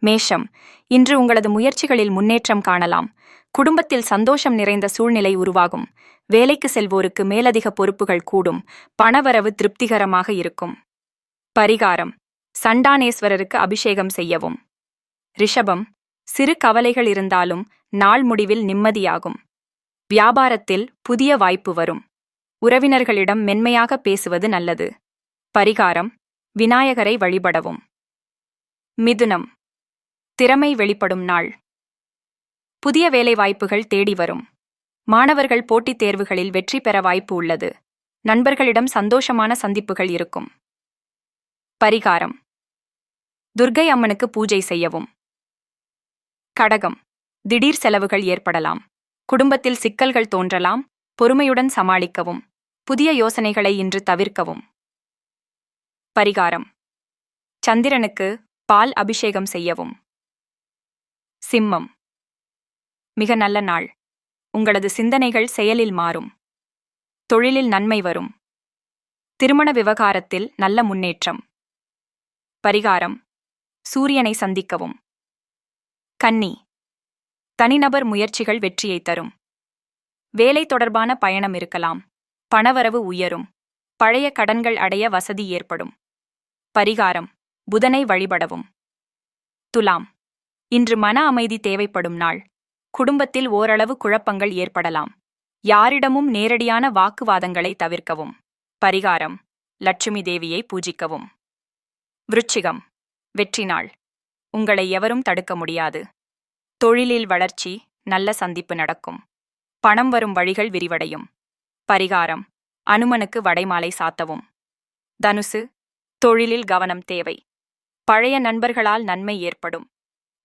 மேஷம், இன்று உங்களது முயற்சிகளில் முன்னேற்றம் காணலாம். குடும்பத்தில் சந்தோஷம் நிறைந்த சூழ்நிலை உருவாகும். வேலைக்கு செல்வோருக்கு மேலதிக பொறுப்புகள் கூடும். பணவரவு திருப்திகரமாக இருக்கும். பரிகாரம்: சண்டானேஸ்வரருக்கு அபிஷேகம் செய்யவும். ரிஷபம், சிறு கவலைகள் இருந்தாலும் நாள் முடிவில் நிம்மதியாகும். வியாபாரத்தில் புதிய வாய்ப்பு வரும். உறவினர்களிடம் மென்மையாக பேசுவது நல்லது. பரிகாரம்: விநாயகரை வழிபடவும். மிதுனம், திறமை வெளிப்படும் நாள். புதிய வேலைவாய்ப்புகள் தேடி வரும். மாணவர்கள் போட்டித் தேர்வுகளில் வெற்றி பெற வாய்ப்பு உள்ளது. நண்பர்களிடம் சந்தோஷமான சந்திப்புகள் இருக்கும். பரிகாரம்: துர்க்கை அம்மனுக்கு பூஜை செய்யவும். கடகம், திடீர் செலவுகள் ஏற்படலாம். குடும்பத்தில் சிக்கல்கள் தோன்றலாம். பொறுமையுடன் சமாளிக்கவும். புதிய யோசனைகளை இன்று தவிர்க்கவும். பரிகாரம்: சந்திரனுக்கு பால் அபிஷேகம் செய்யவும். சிம்மம், மிக நல்ல நாள். உங்களது சிந்தனைகள் செயலில் மாறும். தொழிலில் நன்மை வரும். திருமண விவகாரத்தில் நல்ல முன்னேற்றம். பரிகாரம்: சூரியனை சந்திக்கவும். கன்னி, தனிநபர் முயற்சிகள் வெற்றியை தரும். வேலை தொடர்பான பயணம் இருக்கலாம். பணவரவு உயரும். பழைய கடன்கள் அடைய வசதி ஏற்படும். பரிகாரம்: புதனை வழிபடவும். துலாம், இன்று மன அமைதி தேவைப்படும் நாள். குடும்பத்தில் ஓரளவு குழப்பங்கள் ஏற்படலாம். யாரிடமும் நேரடியான வாக்குவாதங்களை தவிர்க்கவும். பரிகாரம்: லட்சுமி தேவியை பூஜிக்கவும். விருச்சிகம், வெற்றி நாள். உங்களை எவரும் தடுக்க முடியாது. தொழிலில் வளர்ச்சி, நல்ல சந்திப்பு நடக்கும். பணம் வரும் வழிகள் விரிவடையும். பரிகாரம்: அனுமனுக்கு வடைமாலை சாத்தவும். தனுசு, தொழிலில் கவனம் தேவை. பழைய நண்பர்களால் நன்மை ஏற்படும்.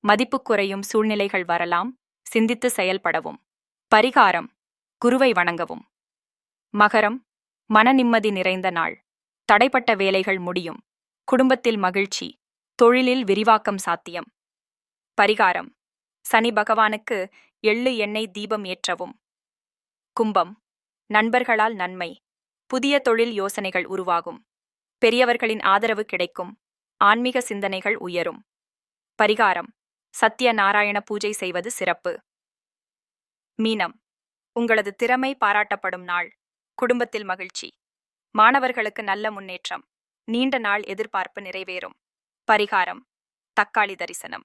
மதிப்பு குறையும் சூழ்நிலைகள் வரலாம். சிந்தித்து செயல்படவும். பரிகாரம்: குருவை வணங்கவும். மகரம், மன நிம்மதி நிறைந்த நாள். தடைப்பட்ட வேலைகள் முடியும். குடும்பத்தில் மகிழ்ச்சி. தொழிலில் விரிவாக்கம் சாத்தியம். பரிகாரம்: சனி பகவானுக்கு எள்ளு எண்ணெய் தீபம் ஏற்றவும். கும்பம், நண்பர்களால் நன்மை. புதிய தொழில் யோசனைகள் உருவாகும். பெரியவர்களின் ஆதரவு கிடைக்கும். ஆன்மீக சிந்தனைகள் உயரும். பரிகாரம்: சத்ய நாராயண பூஜை செய்வது சிறப்பு. மீனம், உங்களது திறமை பாராட்டப்படும் நாள். குடும்பத்தில் மகிழ்ச்சி. மாணவர்களுக்கு நல்ல முன்னேற்றம். நீண்ட நாள் எதிர்பார்ப்பு நிறைவேறும். பரிகாரம்: தக்காளி தரிசனம்.